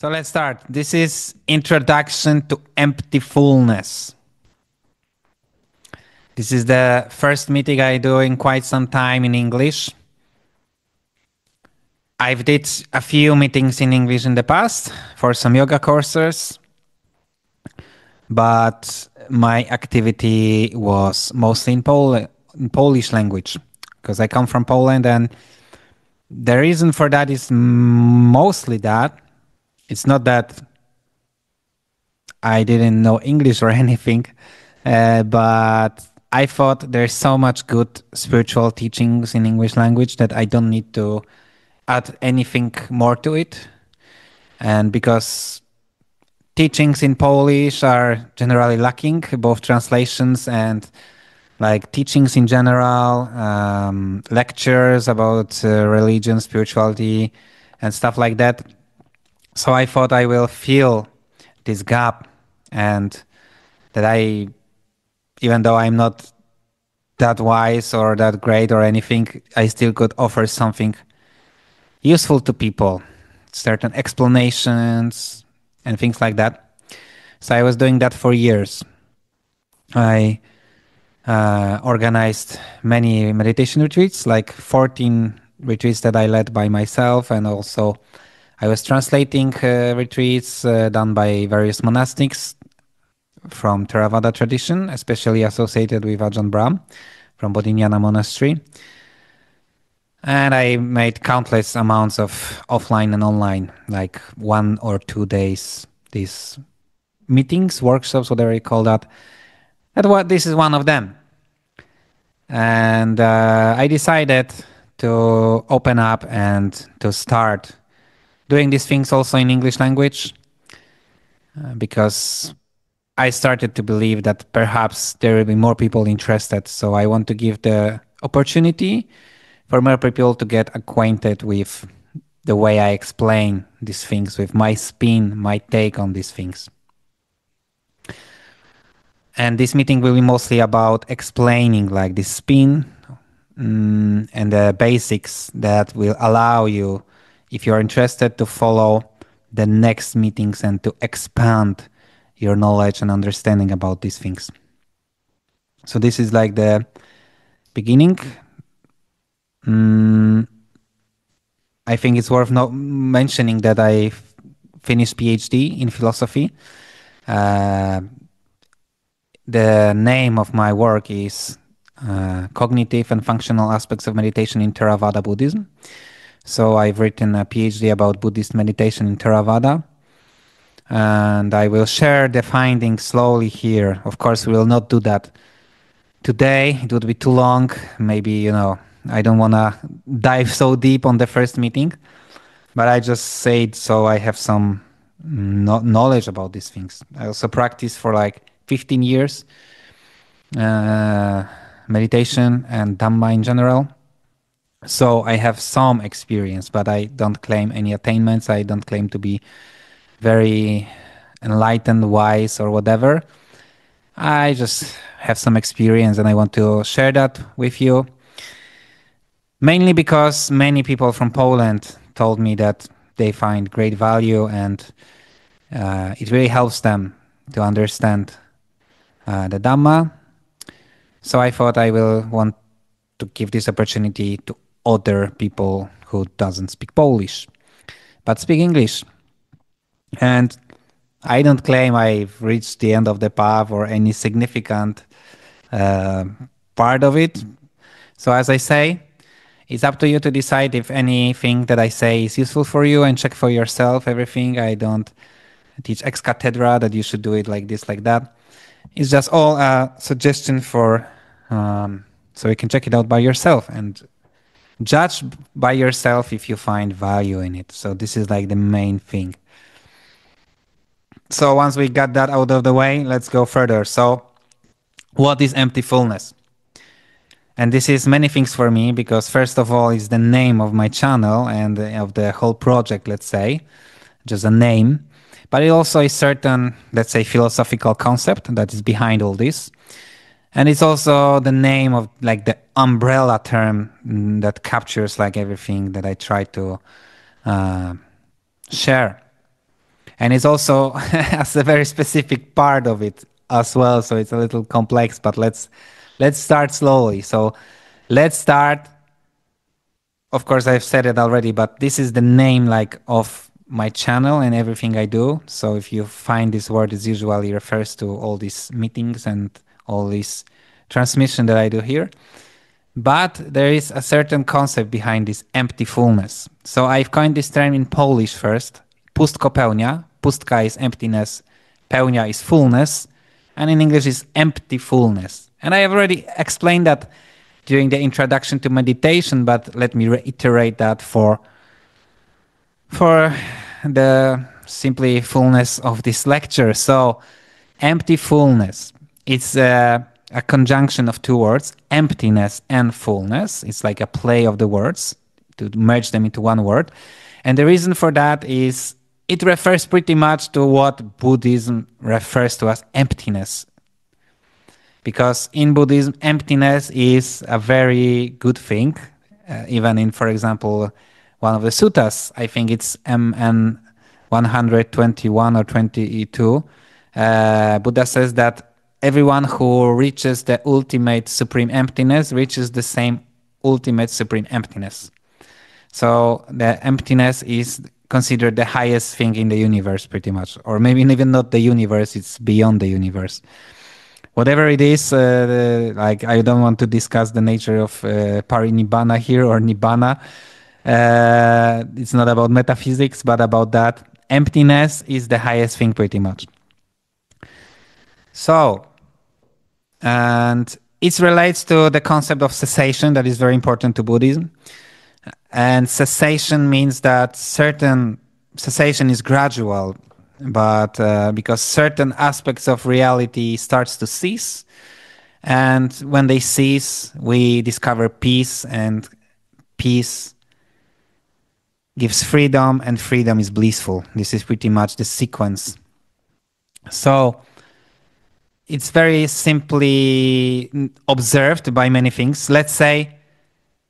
So let's start. This is Introduction to Emptifullness. This is the first meeting I do in quite some time in English. I've did a few meetings in English in the past for some yoga courses, but my activity was mostly in Polish language because I come from Poland, and the reason for that is mostly that it's not that I didn't know English or anything, but I thought there's so much good spiritual teachings in English language that I don't need to add anything more to it. And because teachings in Polish are generally lacking, both translations and like teachings in general, lectures about religion, spirituality, and stuff like that. So I thought I will fill this gap, and that even though I'm not that wise or that great or anything, I still could offer something useful to people, certain explanations and things like that. So I was doing that for years. I organized many meditation retreats, like 14 retreats that I led by myself, and also I was translating retreats done by various monastics from Theravada tradition, especially associated with Ajahn Brahm from Bodhinyana Monastery. And I made countless amounts of offline and online, like 1 or 2 days, these meetings, workshops, whatever you call that. This is one of them. And I decided to open up and to start doing these things also in English language, because I started to believe that perhaps there will be more people interested. So I want to give the opportunity for more people to get acquainted with the way I explain these things, with my spin, my take on these things. And this meeting will be mostly about explaining like the spin and the basics that will allow you, if you're interested, to follow the next meetings and to expand your knowledge and understanding about these things. So this is like the beginning. I think it's worth mentioning that I finished PhD in philosophy. The name of my work is Cognitive and Functional Aspects of Meditation in Theravada Buddhism. So I've written a PhD about Buddhist meditation in Theravada. And I will share the findings slowly here. Of course, we will not do that today. It would be too long. Maybe, I don't want to dive so deep on the first meeting. But I just say it so I have some knowledge about these things. I also practice for like 15 years meditation and Dhamma in general. So I have some experience, but I don't claim any attainments. I don't claim to be very enlightened, wise, or whatever. I just have some experience and I want to share that with you. Mainly because many people from Poland told me that they find great value, and it really helps them to understand the Dhamma. So I thought I will want to give this opportunity to other people who doesn't speak Polish, but speak English. And I don't claim I've reached the end of the path or any significant part of it. So as I say, it's up to you to decide if anything that I say is useful for you, and check for yourself everything. I don't teach ex cathedra that you should do it like this, like that. It's just all a suggestion for, so you can check it out by yourself and judge by yourself if you find value in it. So this is like the main thing. So once we got that out of the way, let's go further. So what is emptifullness? And this is many things for me, because first of all, it's the name of my channel and of the whole project, let's say, just a name. But it also is certain, let's say, philosophical concept that is behind all this. And it's also the name of like the umbrella term that captures like everything that I try to share. And it's also has a very specific part of it as well, so it's a little complex, but let's start slowly. So let's start. Of course, I've said it already, but this is the name like of my channel and everything I do. So if you find this word, it usually refers to all these meetings and all this transmission that I do here. But there is a certain concept behind this emptyfullness. So I've coined this term in Polish first. Pustko pełnia. Pustka is emptiness. Pełnia is fullness. And in English is emptyfullness. And I have already explained that during the introduction to meditation, but let me reiterate that for the simply fullness of this lecture. So emptyfullness, it's a conjunction of two words, emptiness and fullness. It's like a play of the words to merge them into one word. And the reason for that is it refers pretty much to what Buddhism refers to as emptiness. Because in Buddhism, emptiness is a very good thing. Even in, for example, one of the suttas, I think it's MN 121 or 22, Buddha says that everyone who reaches the ultimate supreme emptiness reaches the same ultimate supreme emptiness. So the emptiness is considered the highest thing in the universe, pretty much. Or maybe even not the universe, it's beyond the universe. Whatever it is, like I don't want to discuss the nature of parinibbana here or nibbana. It's not about metaphysics, but about that. Emptiness is the highest thing pretty much. So, and it relates to the concept of cessation that is very important to Buddhism. And cessation means that cessation is gradual, but because certain aspects of reality starts to cease, and when they cease, we discover peace, and peace gives freedom, and freedom is blissful. This is pretty much the sequence. So it's very simply observed by many things. Let's say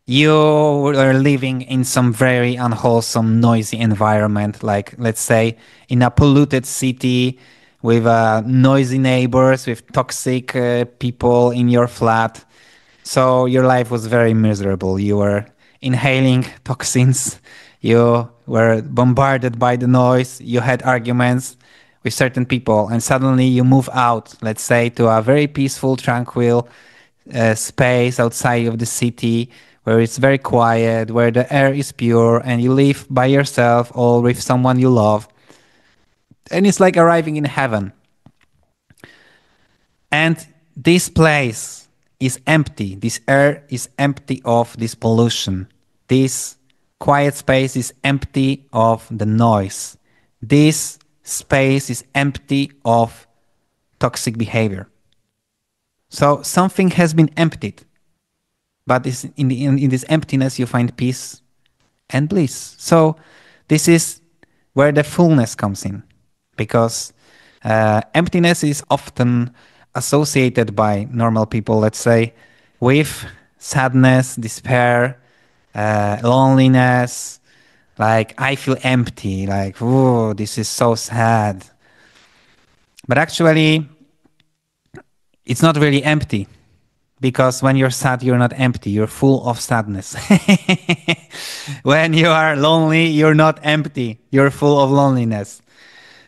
you are living in some very unwholesome, noisy environment, like let's say in a polluted city with noisy neighbors, with toxic people in your flat. So your life was very miserable. You were inhaling toxins. You were bombarded by the noise. You had arguments with certain people, and suddenly you move out, let's say, to a very peaceful, tranquil space outside of the city, where it's very quiet, where the air is pure, and you live by yourself or with someone you love. And it's like arriving in heaven. And this place is empty. This air is empty of this pollution. This quiet space is empty of the noise. This space is empty of toxic behavior. So something has been emptied. But in this emptiness, you find peace and bliss. So this is where the fullness comes in. Because emptiness is often associated by normal people, let's say, with sadness, despair, loneliness. Like, I feel empty. Like, oh, this is so sad. But actually, it's not really empty. Because when you're sad, you're not empty. You're full of sadness. When you are lonely, you're not empty. You're full of loneliness.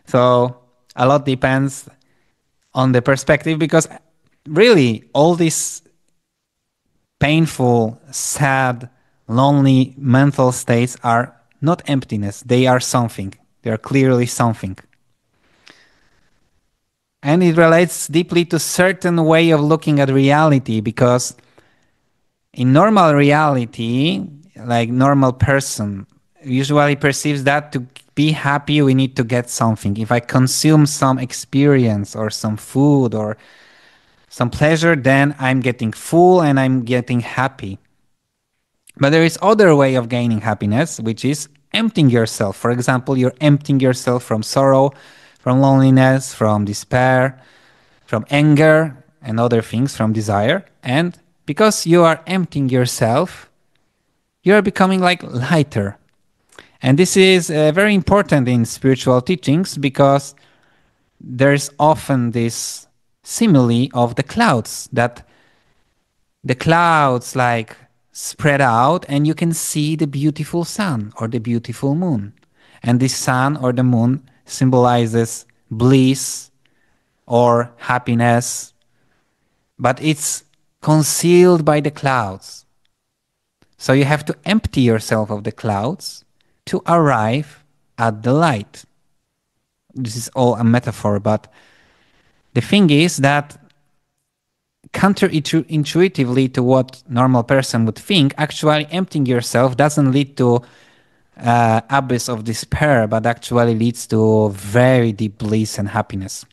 So a lot depends on the perspective, because really all these painful, sad, lonely mental states are not emptiness. They are something. They are clearly something. And it relates deeply to certain way of looking at reality, because in normal reality, like normal person usually perceives that to be happy, we need to get something. If I consume some experience or some food or some pleasure, then I'm getting full and I'm getting happy. But there is other way of gaining happiness, which is emptying yourself. For example, you're emptying yourself from sorrow, from loneliness, from despair, from anger, and other things, from desire. And because you are emptying yourself, you are becoming like lighter. And this is very important in spiritual teachings because there's often this simile of the clouds, that the clouds like spread out and you can see the beautiful sun or the beautiful moon. And this sun or the moon symbolizes bliss or happiness, but it's concealed by the clouds. So you have to empty yourself of the clouds to arrive at the light. This is all a metaphor, but the thing is that counterintuitively to what normal person would think, actually emptying yourself doesn't lead to abyss of despair, but actually leads to very deep bliss and happiness.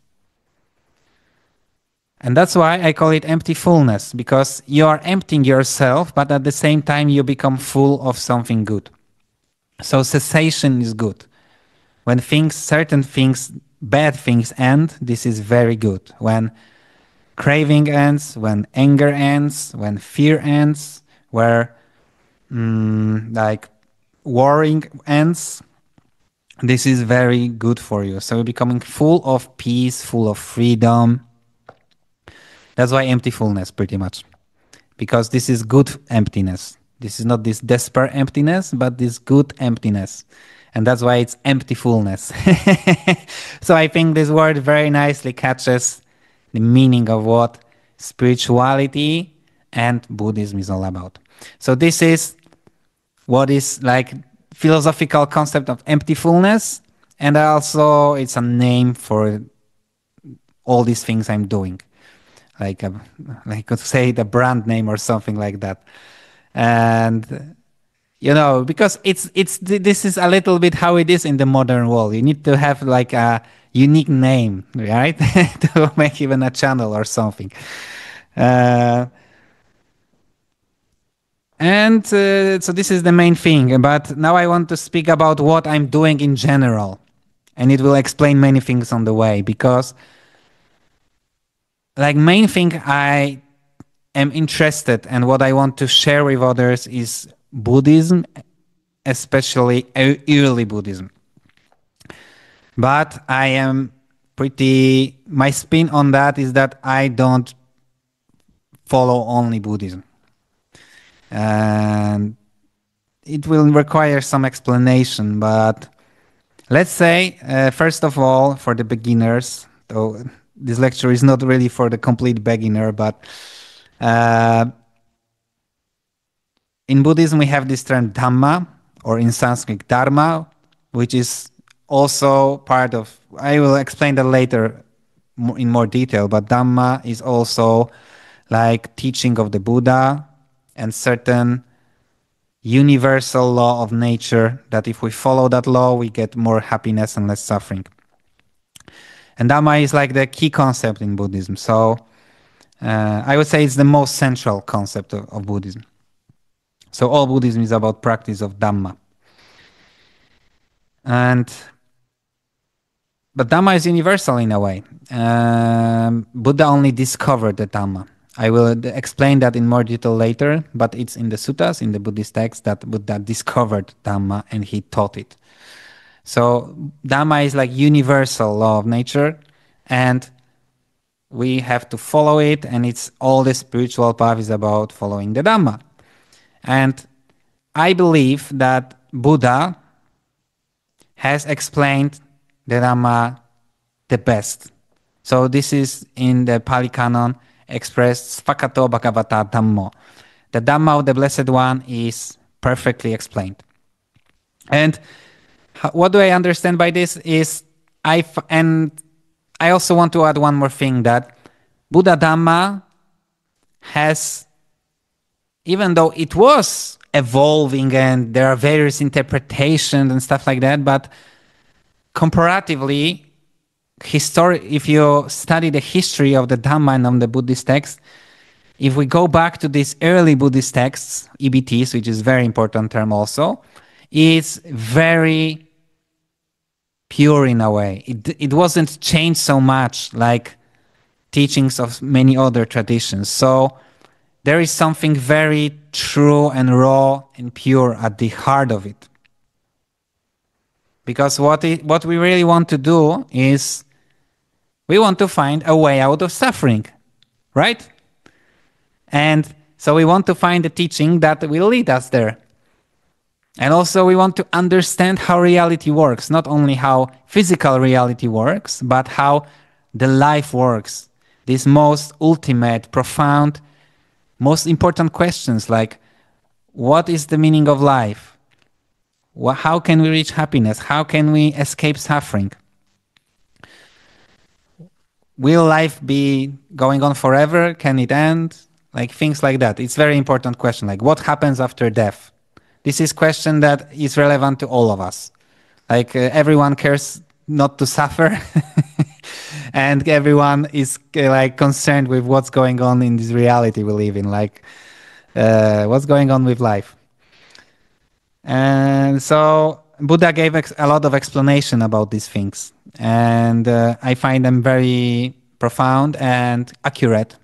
And that's why I call it emptifullness, because you are emptying yourself, but at the same time you become full of something good. So cessation is good. When certain things, bad things end, this is very good. When craving ends, when anger ends, when fear ends, where like worrying ends, this is very good for you. So you're becoming full of peace, full of freedom. That's why emptifullness, pretty much. Because this is good emptiness. This is not this despair emptiness, but this good emptiness. And that's why it's emptifullness. So I think this word very nicely catches the meaning of what spirituality and Buddhism is all about. So this is what is like philosophical concept of emptifullness, and also it's a name for all these things I'm doing. Like could say the brand name or something like that. And because this is a little bit how it is in the modern world. You need to have like a unique name, right? To make even a channel or something. So this is the main thing. But now I want to speak about what I'm doing in general. And it will explain many things on the way. Because like main thing I am interested and what I want to share with others is Buddhism, especially early Buddhism. But my spin on that is that I don't follow only Buddhism. And it will require some explanation, but let's say, first of all, for the beginners, though this lecture is not really for the complete beginner, but in Buddhism we have this term Dhamma, or in Sanskrit Dharma, which is also part of, I will explain that later in more detail, but Dhamma is also like teaching of the Buddha and certain universal law of nature, that if we follow that law, we get more happiness and less suffering. And Dhamma is like the key concept in Buddhism. So I would say it's the most central concept of Buddhism. So all Buddhism is about practice of Dhamma. But Dhamma is universal in a way. Buddha only discovered the Dhamma. I will explain that in more detail later, but it's in the suttas, in the Buddhist text, that Buddha discovered Dhamma and he taught it. So Dhamma is like universal law of nature, and we have to follow it, and it's all the spiritual path is about following the Dhamma. And I believe that Buddha has explained the Dhamma the best. So this is in the Pali Canon expressed Sphakato Bhagavata Dhammo. The Dhamma of the Blessed One is perfectly explained. And what do I understand by this is, I also want to add one more thing, that Buddha Dhamma has, even though it was evolving and there are various interpretations and stuff like that, but comparatively, if you study the history of the Dhamma and of the Buddhist text, if we go back to these early Buddhist texts, EBTs, which is a very important term also, it's very pure in a way. It wasn't changed so much like teachings of many other traditions. So there is something very true and raw and pure at the heart of it. Because what we really want to do is we want to find a way out of suffering, right? And so we want to find a teaching that will lead us there. And also we want to understand how reality works, not only how physical reality works, but how the life works. These most ultimate, profound, most important questions like what is the meaning of life? How can we reach happiness? How can we escape suffering? Will life be going on forever? Can it end? Like things like that. It's a very important question. Like what happens after death? This is a question that is relevant to all of us. Like everyone cares not to suffer, and everyone is like concerned with what's going on in this reality we live in. Like what's going on with life. And so Buddha gave a lot of explanation about these things, and I find them very profound and accurate.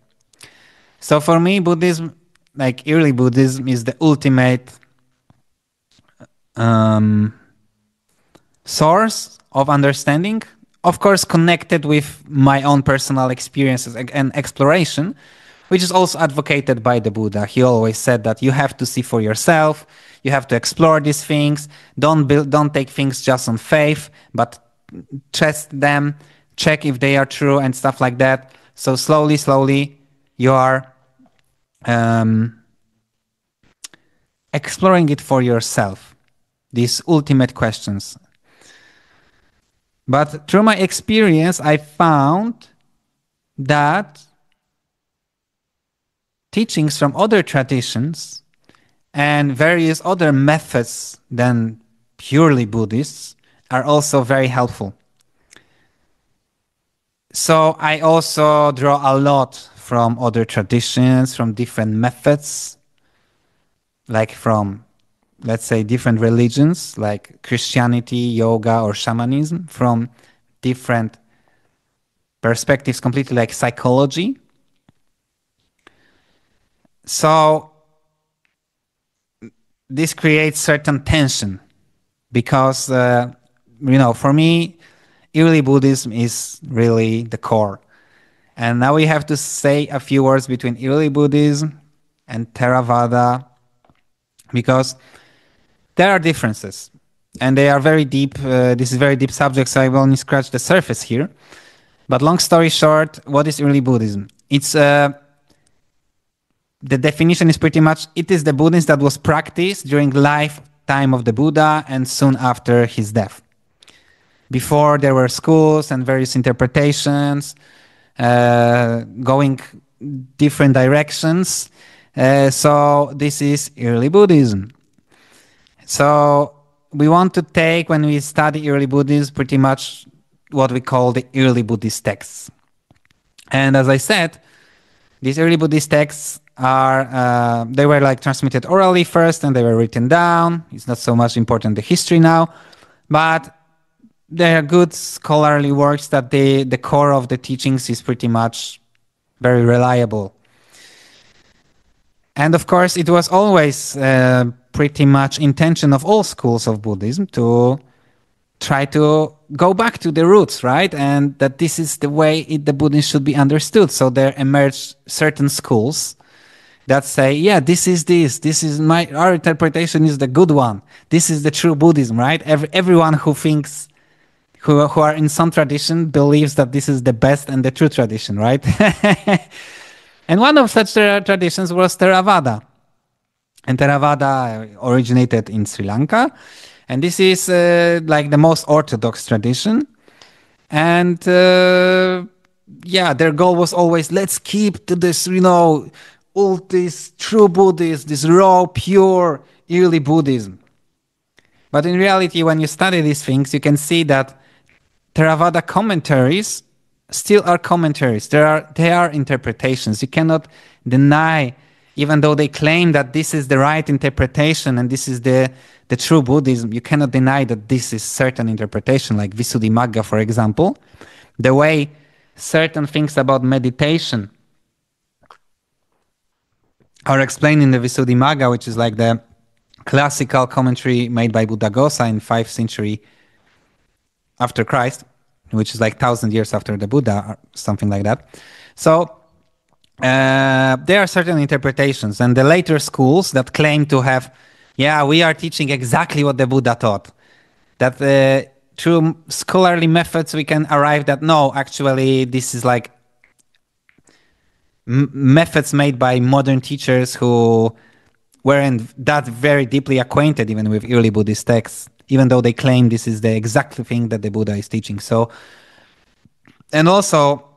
So for me, Buddhism, like early Buddhism, is the ultimate source of understanding, of course connected with my own personal experiences and exploration, which is also advocated by the Buddha. He always said that you have to see for yourself, you have to explore these things, don't take things just on faith, but test them, check if they are true and stuff like that. So slowly you are exploring it for yourself, these ultimate questions. But through my experience, I found that teachings from other traditions and various other methods than purely Buddhists are also very helpful. So I also draw a lot from other traditions, from different methods, like from, let's say, different religions like Christianity, yoga, or shamanism, from different perspectives, completely like psychology. So this creates certain tension because, for me, early Buddhism is really the core. And now we have to say a few words between early Buddhism and Theravada because there are differences. And they are very deep. This is a very deep subject, so I will only scratch the surface here. But long story short, what is early Buddhism? It's the definition is pretty much, it is the Buddhism that was practiced during lifetime of the Buddha and soon after his death. Before there were schools and various interpretations going different directions. So this is early Buddhism. So we want to take, when we study early Buddhism, pretty much what we call the early Buddhist texts. And as I said, these early Buddhist texts are, they were like transmitted orally first and they were written down. It's not so much important the history now, but they are good scholarly works that the core of the teachings is pretty much very reliable. And of course, it was always pretty much intention of all schools of Buddhism to try to go back to the roots, right? And that this is the way the Buddhism should be understood. So there emerged certain schools that say, yeah, this is our interpretation is the good one. This is the true Buddhism, right? Everyone who thinks, who are in some tradition believes that this is the best and the true tradition, right? And one of such traditions was Theravada. And Theravada originated in Sri Lanka. And this is like the most orthodox tradition. And their goal was always, let's keep to this, all this true Buddhism, this raw, pure, early Buddhism. But in reality, when you study these things, you can see that Theravada commentaries still are commentaries. They are interpretations. You cannot deny, even though they claim that this is the right interpretation and this is the true Buddhism, you cannot deny that this is certain interpretation, like Visuddhimagga, for example. The way certain things about meditation are explained in the Visuddhimagga, which is like the classical commentary made by Buddhaghosa in 5th century after Christ, which is like 1,000 years after the Buddha, or something like that. So there are certain interpretations, and the later schools that claim to have, yeah, we are teaching exactly what the Buddha taught. That through scholarly methods we can arrive that no, actually this is like methods made by modern teachers who weren't that very deeply acquainted even with early Buddhist texts, even though they claim this is the exact thing that the Buddha is teaching. So, and also,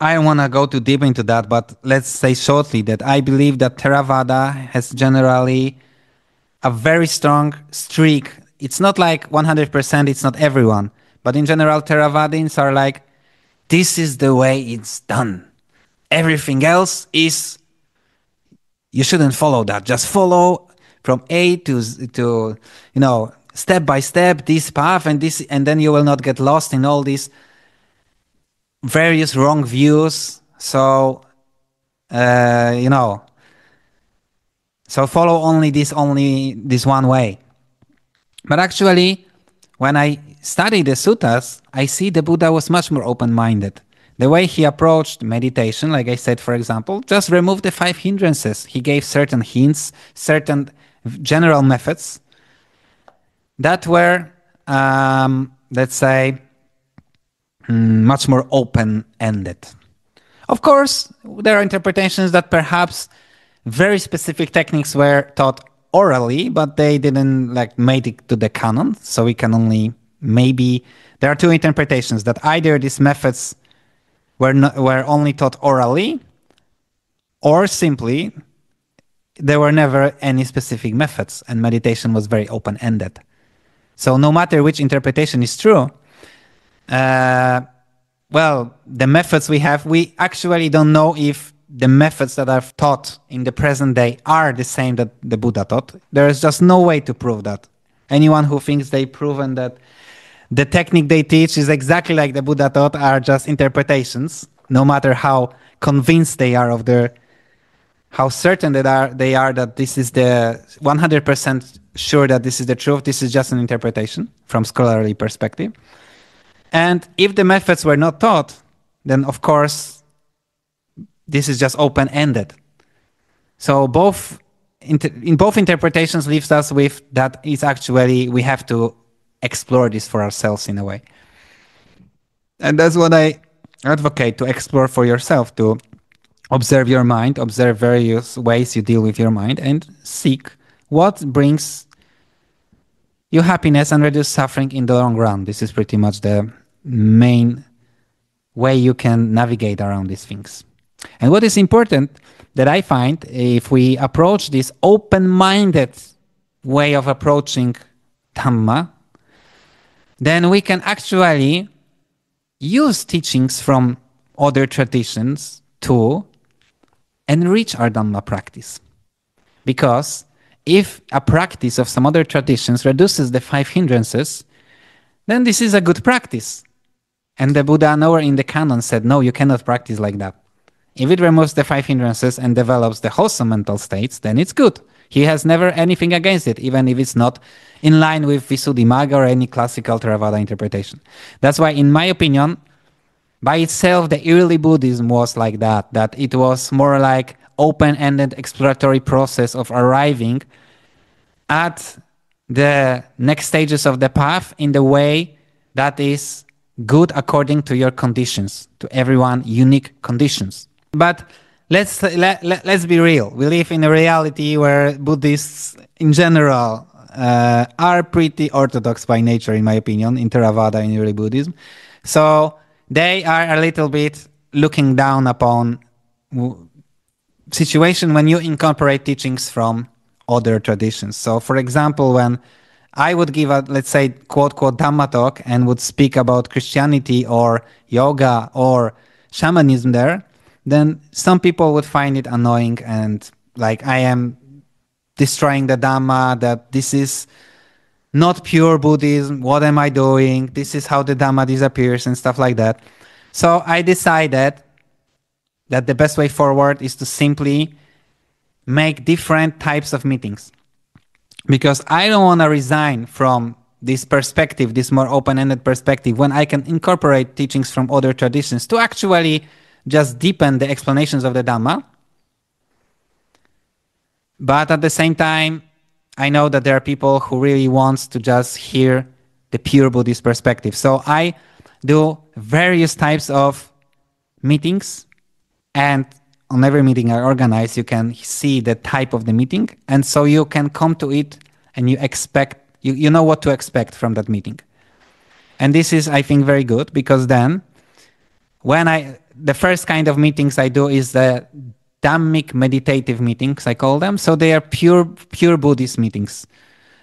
I don't want to go too deep into that, but let's say shortly that I believe that Theravada has generally a very strong streak. It's not like 100%, it's not everyone, but in general, Theravadins are like, this is the way it's done. Everything else is, you shouldn't follow that. Just follow from A to step by step this path and this, and then you will not get lost in all these various wrong views. So so follow only this one way. But actually, when I study the suttas, I see the Buddha was much more open-minded. The way he approached meditation, like I said, for example, just remove the 5 hindrances. He gave certain hints, certain general methods that were, let's say, much more open-ended. Of course, there are interpretations that perhaps very specific techniques were taught orally, but they didn't make it to the canon. So we can only there are 2 interpretations, that either these methods were only taught orally, or simply there were never any specific methods and meditation was very open-ended. So no matter which interpretation is true, well, the methods we have, we actually don't know if the methods that are taught in the present day are the same that the Buddha taught. There is just no way to prove that. Anyone who thinks they've proven that the technique they teach is exactly like the Buddha taught are just interpretations, no matter how convinced they are of how certain they are that this is the 100% sure that this is the truth. This is just an interpretation from scholarly perspective. And if the methods were not taught, then of course, this is just open-ended. So in both interpretations leaves us with that it's actually, we have to explore this for ourselves in a way. And that's what I advocate, to explore for yourself, to observe your mind, observe various ways you deal with your mind, and seek what brings you happiness and reduce suffering in the long run. This is pretty much the main way you can navigate around these things. And what is important that I find, if we approach this open-minded way of approaching Dhamma, then we can actually use teachings from other traditions to enrich our Dhamma practice. Because if a practice of some other traditions reduces the 5 hindrances, then this is a good practice. And the Buddha nowhere in the canon said, no, you cannot practice like that. If it removes the 5 hindrances and develops the wholesome mental states, then it's good. He has never anything against it, even if it's not in line with Visuddhimagga or any classical Theravada interpretation. That's why, in my opinion, by itself, the early Buddhism was like that it was more like open-ended exploratory process of arriving at the next stages of the path in the way that is good according to your conditions, to everyone unique conditions. But let's be real. We live in a reality where Buddhists in general are pretty orthodox by nature, in my opinion, in Theravada and early Buddhism. So they are a little bit looking down upon situation when you incorporate teachings from other traditions. So for example, when I would give a, let's say, quote, quote, Dhamma talk and would speak about Christianity or yoga or shamanism there, then some people would find it annoying and like I am destroying the Dhamma, that this is not pure Buddhism, what am I doing? This is how the Dhamma disappears and stuff like that. So I decided that the best way forward is to simply make different types of meetings. Because I don't want to resign from this perspective, this more open-ended perspective, when I can incorporate teachings from other traditions to actually just deepen the explanations of the Dhamma. But at the same time, I know that there are people who really want to just hear the pure Buddhist perspective. So I do various types of meetings, and on every meeting I organize, you can see the type of the meeting, and so you can come to it and you know what to expect from that meeting. And this is, I think, very good, because then the first kind of meetings I do is the Dhammic meditative meetings, I call them. So they are pure Buddhist meetings,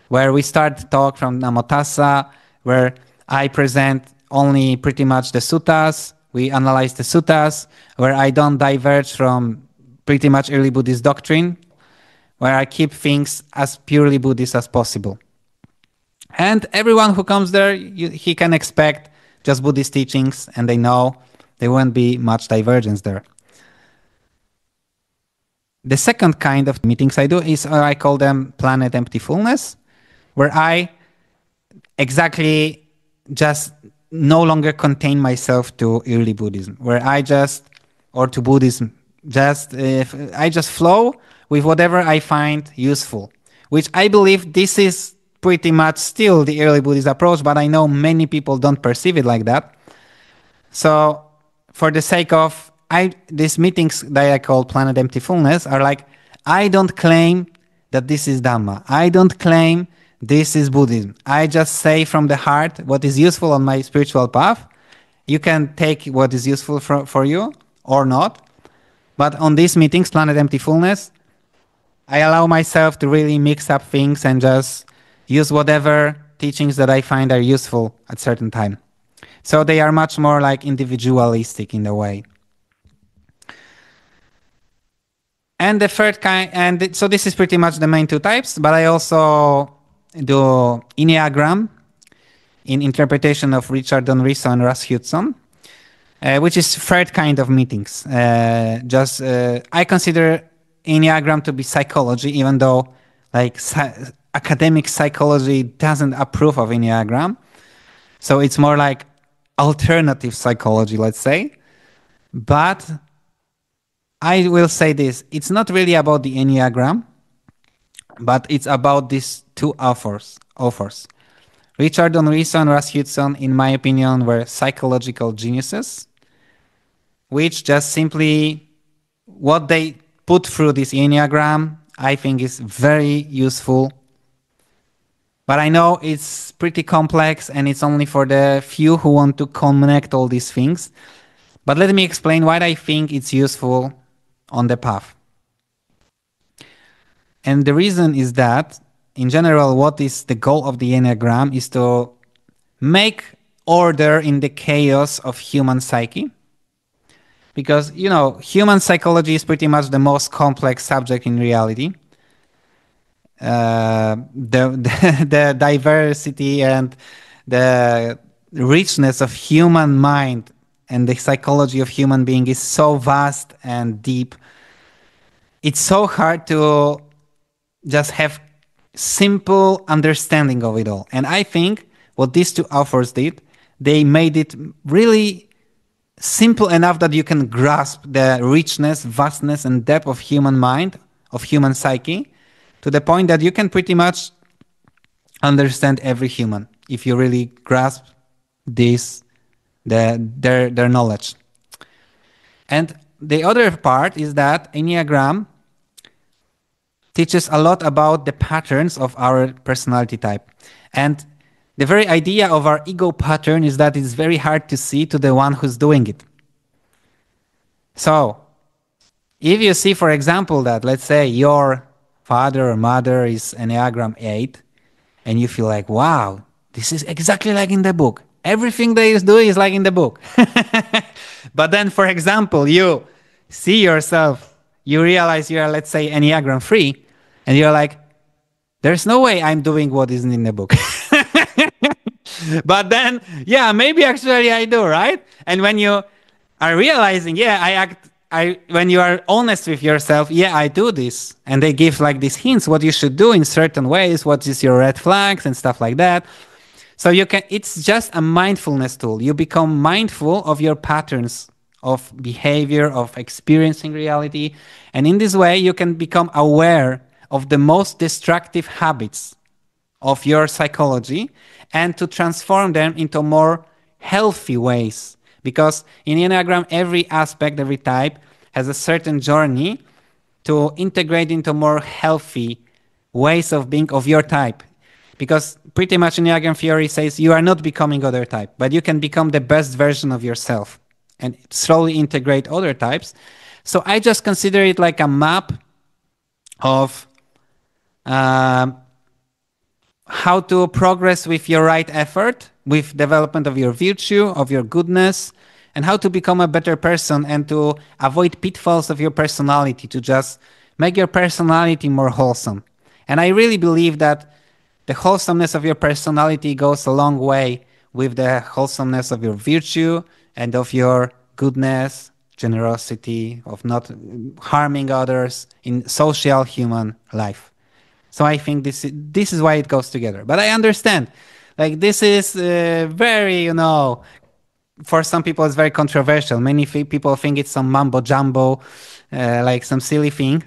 where we start talk from Namo Tassa, where I present only pretty much the suttas, we analyze the suttas, where I don't diverge from pretty much early Buddhist doctrine, where I keep things as purely Buddhist as possible. And everyone who comes there, he can expect just Buddhist teachings, and they know there won't be much divergence there. The second kind of meetings I do is, I call them Planet Emptifullness, where I exactly just no longer contain myself to early Buddhism, where or to Buddhism, I just flow with whatever I find useful, which I believe this is pretty much still the early Buddhist approach, but I know many people don't perceive it like that. So for the sake of these meetings that I call Planet Emptifullness are like, I don't claim that this is Dhamma. I don't claim this is Buddhism. I just say from the heart what is useful on my spiritual path. You can take what is useful for you or not. But on these meetings, Planet Emptifullness, I allow myself to really mix up things and just use whatever teachings that I find are useful at certain time. So they are much more like individualistic in a way. And the third kind, so this is pretty much the main two types, but I also do Enneagram in interpretation of Richard Don Risso and Russ Hudson, which is third kind of meetings. I consider Enneagram to be psychology, even though like academic psychology doesn't approve of Enneagram. So it's more like alternative psychology, let's say. But I will say this, it's not really about the Enneagram, but it's about these two authors. Richard Don Risso and Russ Hudson, in my opinion, were psychological geniuses, which just simply what they put through this Enneagram, I think is very useful. But I know it's pretty complex and it's only for the few who want to connect all these things. But let me explain why I think it's useful on the path. And the reason is that, in general, what is the goal of the Enneagram is to make order in the chaos of human psyche. Because, human psychology is pretty much the most complex subject in reality. The diversity and the richness of human mind and the psychology of human being is so vast and deep. It's so hard to just have simple understanding of it all. And I think what these two authors did, they made it really simple enough that you can grasp the richness, vastness, and depth of human mind, of human psyche, to the point that you can pretty much understand every human if you really grasp their knowledge. And the other part is that Enneagram teaches a lot about the patterns of our personality type. And the very idea of our ego pattern is that it's very hard to see to the one who's doing it. So, if you see, for example, that, let's say, your father or mother is Enneagram 8, and you feel like, wow, this is exactly like in the book. Everything they do is like in the book. But then, for example, you see yourself, you realize you are, let's say, Enneagram 3, and you're like, there's no way I'm doing what isn't in the book. But then, yeah, maybe actually I do, right? And when you are realizing, when you are honest with yourself, yeah, I do this. And they give like these hints, what you should do in certain ways, what is your red flags and stuff like that. So you can, it's just a mindfulness tool. You become mindful of your patterns of behavior, of experiencing reality. And in this way, you can become aware of the most destructive habits of your psychology and to transform them into more healthy ways. Because in Enneagram, every aspect, every type has a certain journey to integrate into more healthy ways of being of your type. Because pretty much Enneagram theory says you are not becoming other type, but you can become the best version of yourself and slowly integrate other types. So I just consider it like a map of um, how to progress with your right effort, with development of your virtue, of your goodness, and how to become a better person and to avoid pitfalls of your personality, to just make your personality more wholesome. And I really believe that the wholesomeness of your personality goes a long way with the wholesomeness of your virtue and of your goodness, generosity, of not harming others in social human life. So I think this is why it goes together. But I understand, like this is very, for some people it's very controversial. Many people think it's some mumbo jumbo, like some silly thing.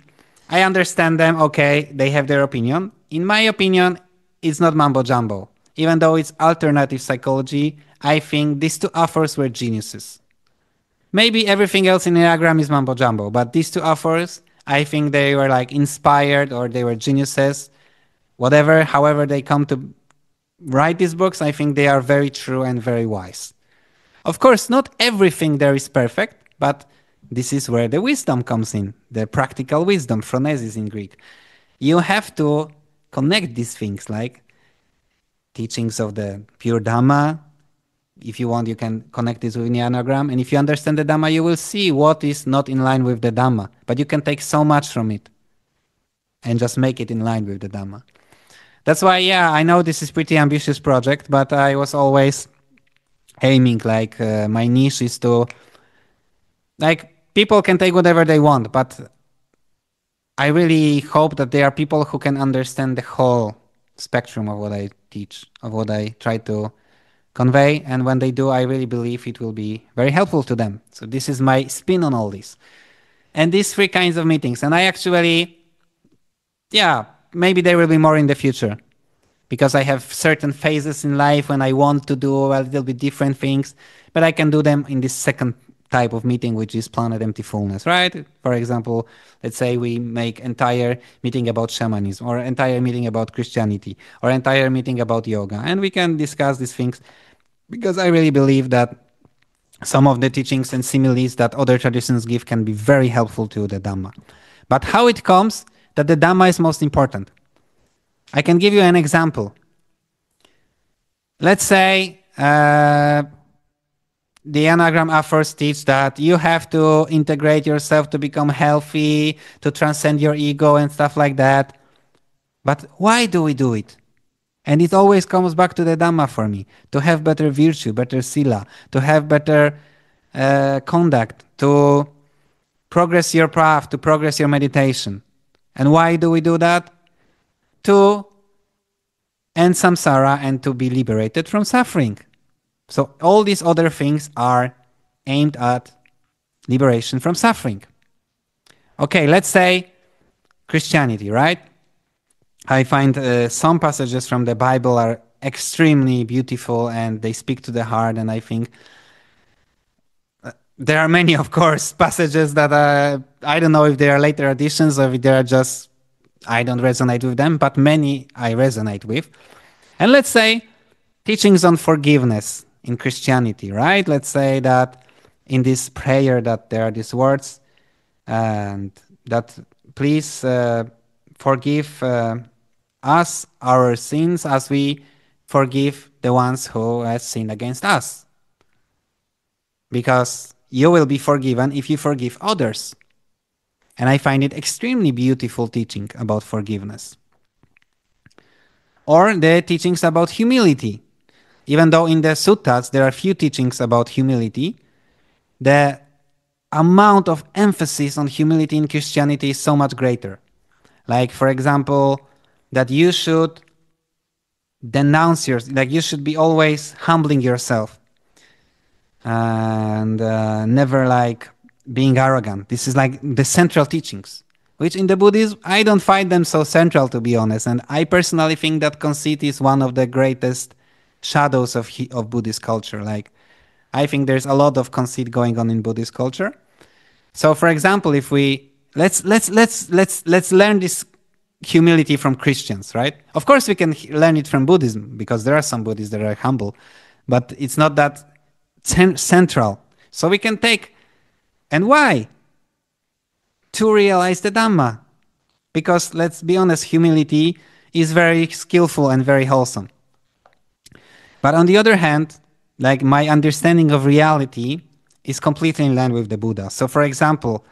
I understand them. Okay, they have their opinion. In my opinion, it's not mumbo jumbo. Even though it's alternative psychology, I think these two authors were geniuses. Maybe everything else in Enneagram is mumbo jumbo, but these two authors, I think they were like inspired or they were geniuses. Whatever, however they come to write these books, I think they are very true and very wise. Of course, not everything there is perfect, but this is where the wisdom comes in, the practical wisdom, phronesis in Greek. You have to connect these things like teachings of the pure Dhamma. If you want, you can connect this with the Enneagram. And if you understand the Dhamma, you will see what is not in line with the Dhamma. But you can take so much from it and just make it in line with the Dhamma. That's why, yeah, I know this is pretty ambitious project, but I was always aiming like my niche is to, like, people can take whatever they want, but I really hope that there are people who can understand the whole spectrum of what I teach, of what I try to convey. And when they do, I really believe it will be very helpful to them. So this is my spin on all this. And these three kinds of meetings. And I actually, yeah, maybe there will be more in the future because I have certain phases in life when I want to do a little bit different things, but I can do them in this second type of meeting, which is Planet Emptifullness, right? For example, let's say we make entire meeting about shamanism or entire meeting about Christianity or entire meeting about yoga, and we can discuss these things because I really believe that some of the teachings and similes that other traditions give can be very helpful to the Dhamma. But how it comes that the Dhamma is most important? I can give you an example. Let's say the Enneagram authors teach that you have to integrate yourself to become healthy, to transcend your ego and stuff like that. But why do we do it? And it always comes back to the Dhamma for me, to have better virtue, better sila, to have better conduct, to progress your path, to progress your meditation. And why do we do that? To end samsara and to be liberated from suffering. So all these other things are aimed at liberation from suffering. Okay, let's say Christianity, right? I find some passages from the Bible are extremely beautiful and they speak to the heart. And I think there are many, of course, passages that I don't know if they are later additions or if they are just, I don't resonate with them, but many I resonate with. And let's say teachings on forgiveness in Christianity, right? Let's say that in this prayer that there are these words and that please forgive us our sins as we forgive the ones who have sinned against us. Because you will be forgiven if you forgive others. And I find it extremely beautiful teaching about forgiveness. Or the teachings about humility. Even though in the suttas there are few teachings about humility, the amount of emphasis on humility in Christianity is so much greater. Like, for example, that you should denounce your, like you should be always humbling yourself and never like being arrogant. This is like the central teachings, which in the Buddhism, I don't find them so central, to be honest. And I personally think that conceit is one of the greatest shadows of Buddhist culture. Like, I think there's a lot of conceit going on in Buddhist culture. So, for example, if we let's learn this humility from Christians, right? Of course, we can learn it from Buddhism because there are some Buddhists that are humble, but it's not that central. So we can take, and why? To realize the Dhamma. Because let's be honest, humility is very skillful and very wholesome. But on the other hand, like my understanding of reality is completely in line with the Buddha. So for example,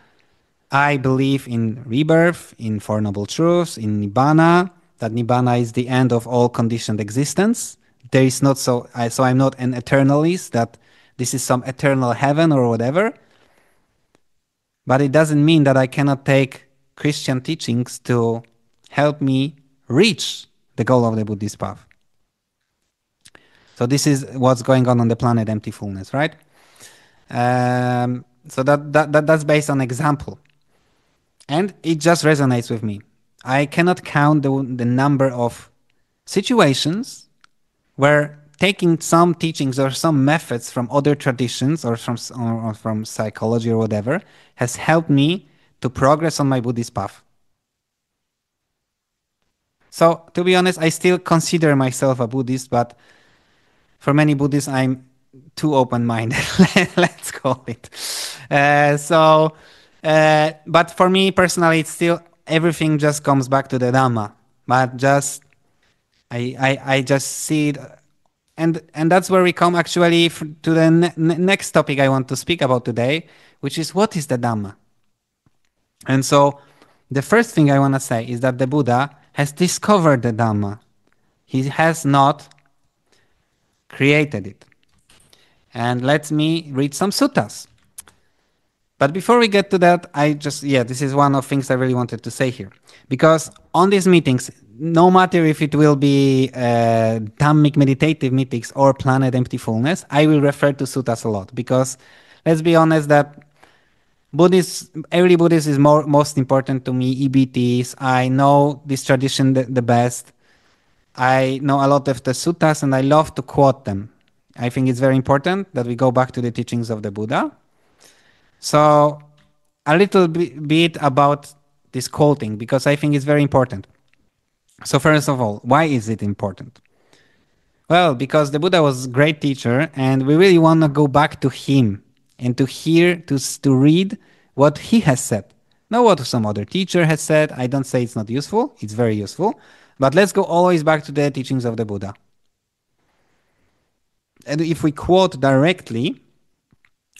I believe in rebirth, in Four Noble Truths, in Nibbana, that Nibbana is the end of all conditioned existence. There is not so I'm not an eternalist, that this is some eternal heaven or whatever. But it doesn't mean that I cannot take Christian teachings to help me reach the goal of the Buddhist path. So this is what's going on the planet Emptifullness, right? So that's based on example. And it just resonates with me. I cannot count the number of situations where taking some teachings or some methods from other traditions or from psychology or whatever has helped me to progress on my Buddhist path. So, to be honest, I still consider myself a Buddhist, but for many Buddhists, I'm too open-minded, let's call it. But for me personally, it's still, everything just comes back to the Dhamma. But just, I just see it, and that's where we come actually to the next topic I want to speak about today, which is what is the Dhamma? And so the first thing I want to say is that the Buddha has discovered the Dhamma. He has not created it. And let me read some suttas. But before we get to that, this is one of the things I really wanted to say here. Because on these meetings, no matter if it will be Dhammic meditative meetings or Planet Emptifullness, I will refer to suttas a lot. Because let's be honest that every Buddhist is most important to me, EBTs. I know this tradition the best. I know a lot of the suttas and I love to quote them. I think it's very important that we go back to the teachings of the Buddha. So a little bit about this quoting, because I think it's very important. So first of all, why is it important? Well, because the Buddha was a great teacher and we really want to go back to him and to hear, to read what he has said. Not what some other teacher has said. I don't say it's not useful. It's very useful. But let's go always back to the teachings of the Buddha. And if we quote directly,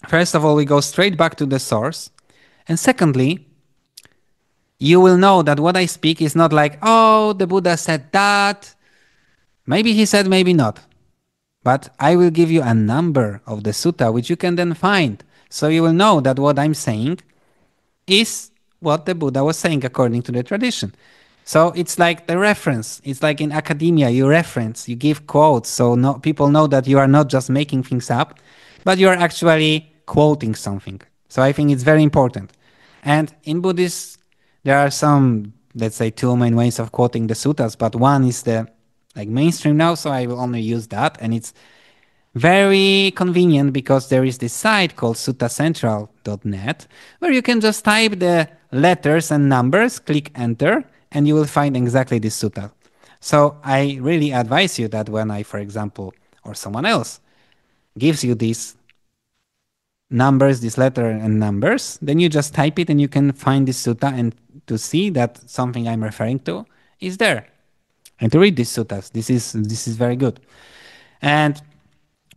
first of all, we go straight back to the source. And secondly, you will know that what I speak is not like, oh, the Buddha said that. Maybe he said, maybe not. But I will give you a number of the sutta, which you can then find. So you will know that what I'm saying is what the Buddha was saying according to the tradition. So it's like the reference. It's like in academia, you reference, you give quotes. So people know that you are not just making things up, but you are actually quoting something. So I think it's very important. And in Buddhism, there are some, let's say, two main ways of quoting the suttas, but one is the mainstream now, so I will only use that. And it's very convenient because there is this site called suttacentral.net where you can just type the letters and numbers, click enter, and you will find exactly this sutta. So I really advise you that when I, for example, or someone else gives you these numbers, this letter and numbers, then you just type it and you can find this sutta and to see that something I'm referring to is there. And to read these suttas, this is very good. And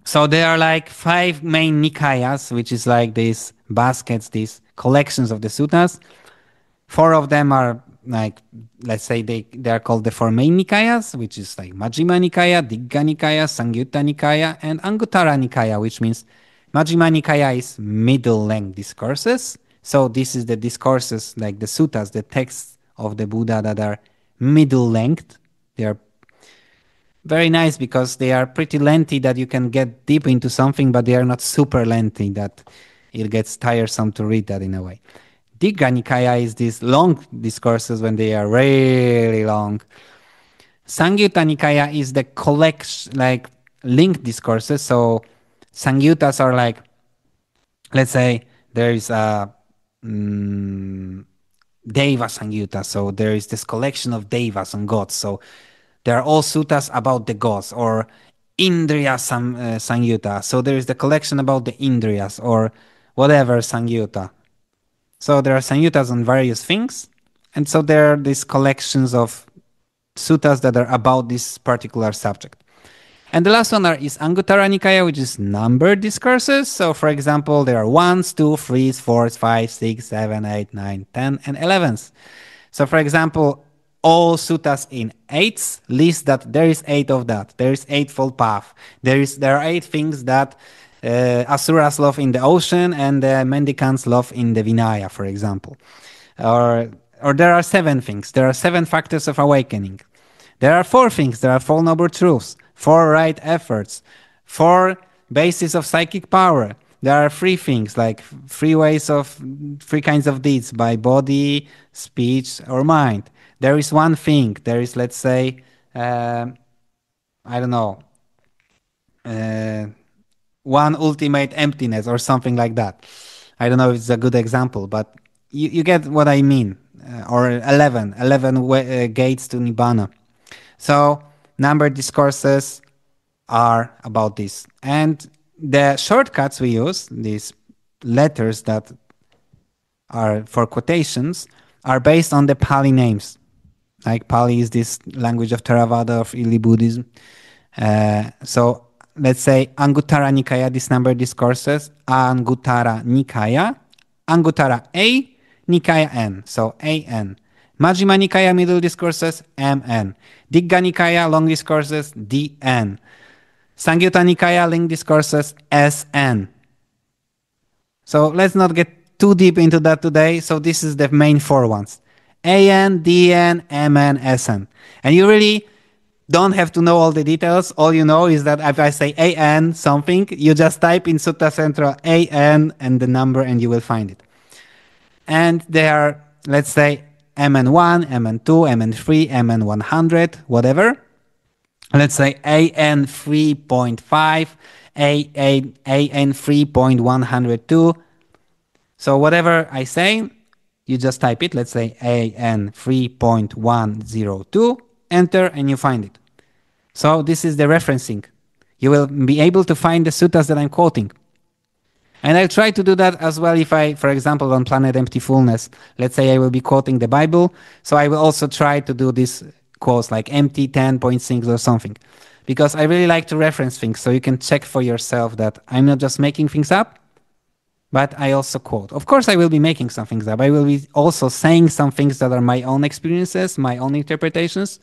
so there are like 5 main nikayas, which is like these baskets, these collections of the suttas. 4 of them are like, let's say they are called the 4 main nikayas, which is like Majjhima Nikaya, Digga Nikaya, Sangyutta Nikaya, and Anguttara Nikaya, which means Majjhima Nikaya is middle length discourses. So this is the discourses, like the suttas, the texts of the Buddha that are middle length. They are very nice because they are pretty lengthy that you can get deep into something, but they are not super lengthy that it gets tiresome to read that in a way. Digha Nikaya is these long discourses when they are really long. Sangyutta Nikaya is the collection, like linked discourses. So Sangyutas are like, let's say there is a Deva Sangyutta. So there is this collection of devas and gods. So there are all suttas about the gods, or Indriya Sangyutta. So there is the collection about the Indriyas, or whatever Sangyutta. So there are Sangyutas on various things. And so there are these collections of suttas that are about this particular subject. And the last one is Anguttara Nikaya, which is numbered discourses. So, for example, there are 1s, 2, 3s, 4s, 5, 6, 7, 8, 9, 10, and 11s. So, for example, all suttas in 8s list that there is 8 of that. There is eightfold path. There are 8 things that asuras love in the ocean and the mendicants love in the Vinaya, for example. Or, or there are 7 things. There are 7 factors of awakening. There are 4 things. There are 4 noble truths, 4 right efforts, 4 bases of psychic power. There are 3 things, like 3 kinds of deeds by body, speech, or mind. There is 1 thing. There is, let's say, I don't know, uh, 1 ultimate emptiness or something like that. I don't know if it's a good example, but you get what I mean. Or 11 gates to Nibbana. So, numbered discourses are about this. And the shortcuts we use, these letters that are for quotations, are based on the Pali names. Like Pali is this language of Theravada, of Ili Buddhism. So let's say Anguttara Nikaya, this numbered discourses, Anguttara Nikaya, Anguttara A, Nikaya N. So AN. Majjhima Nikaya, middle discourses, MN. Digha Nikaya, long discourses, DN. Sangyutta Nikaya, link discourses, SN. So let's not get too deep into that today. So this is the main 4 ones. AN, DN, MN, SN. And you really don't have to know all the details. All you know is that if I say AN something, you just type in Sutta Central AN and the number and you will find it. And there are, let's say, MN1, MN2, MN3, MN100, whatever. Let's say AN 3.5, AN 3.102. So whatever I say, you just type it. Let's say AN 3.102, enter, and you find it. So this is the referencing. You will be able to find the suttas that I'm quoting. And I'll try to do that as well if I, for example, on Planet Emptifullness, let's say I will be quoting the Bible. So I will also try to do these quotes like empty 10.6 or something. Because I really like to reference things so you can check for yourself that I'm not just making things up, but I also quote. Of course, I will be making some things up. I will be also saying some things that are my own experiences, my own interpretations.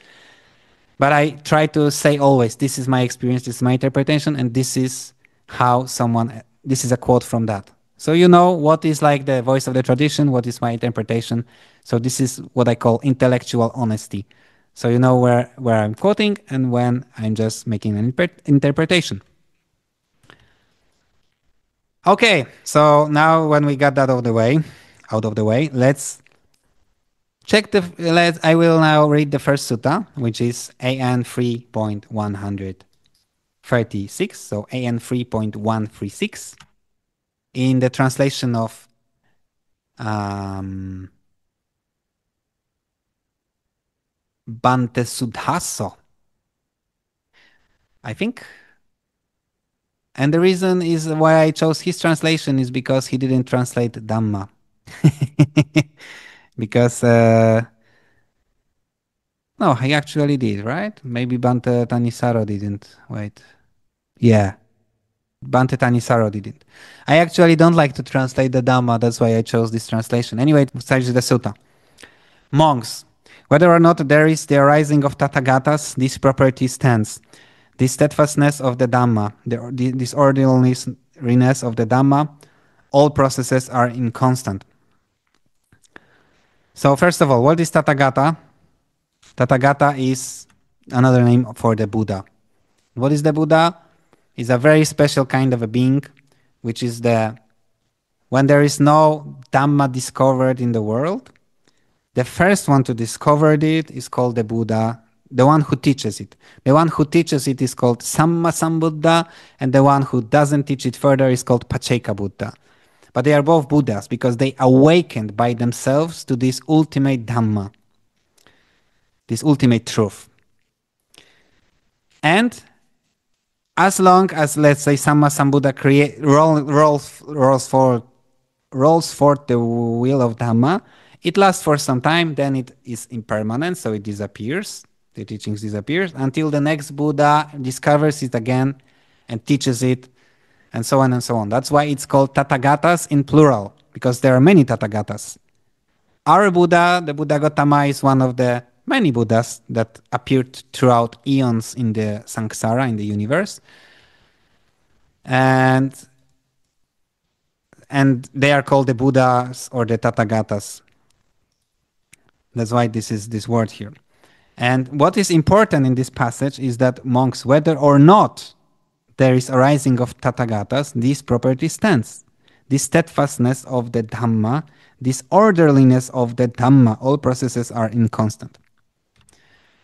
But I try to say always, this is my experience, this is my interpretation, and this is how someone, this is a quote from that. So you know what is like the voice of the tradition, what is my interpretation. So this is what I call intellectual honesty. So you know where I'm quoting and when I'm just making an interpretation. Okay, so now when we got that out of the way, let's check I will now read the first sutta, which is AN 3.136. So AN 3.136 in the translation of Bhante Sudhaso, I think. And the reason is why I chose his translation is because he didn't translate Dhamma. Because no, he actually did, right? Maybe Bhante Tanisaro didn't. Wait. Yeah. Bhante Tanisaro didn't. I actually don't like to translate the Dhamma, that's why I chose this translation. Anyway, besides the sutta. Monks, whether or not there is the arising of Tathagatas, this property stands. The steadfastness of the Dhamma, the disorderliness of the Dhamma, all processes are inconstant. So first of all, what is Tathagata? Tathagata is another name for the Buddha. What is the Buddha? Is a very special kind of a being, which is when there is no Dhamma discovered in the world, the first one to discover it is called the Buddha, the one who teaches it. The one who teaches it is called Samma Sambuddha, and the one who doesn't teach it further is called Pacceka Buddha. But they are both Buddhas because they awakened by themselves to this ultimate Dhamma, this ultimate truth. And as long as, let's say, Samma Sambuddha rolls forth the wheel of Dhamma, it lasts for some time, then it is impermanent, so it disappears, the teachings disappears, until the next Buddha discovers it again and teaches it, and so on and so on. That's why it's called Tathagatas in plural, because there are many Tathagatas. Our Buddha, the Buddha Gautama, is one of the many Buddhas that appeared throughout eons in the samsara, in the universe. And they are called the Buddhas or the Tathagatas. That's why this is this word here. And what is important in this passage is that monks, whether or not there is a rising of Tathagatas, this property stands. This steadfastness of the Dhamma, this orderliness of the Dhamma, all processes are inconstant.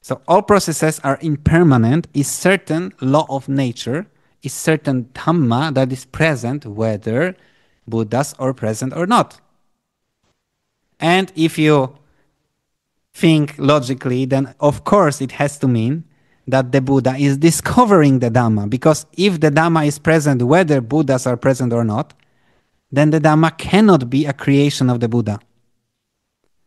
So all processes are impermanent, is certain law of nature, is certain Dhamma that is present whether Buddhas are present or not. And if you think logically, then of course it has to mean that the Buddha is discovering the Dhamma, because if the Dhamma is present whether Buddhas are present or not, then the Dhamma cannot be a creation of the Buddha.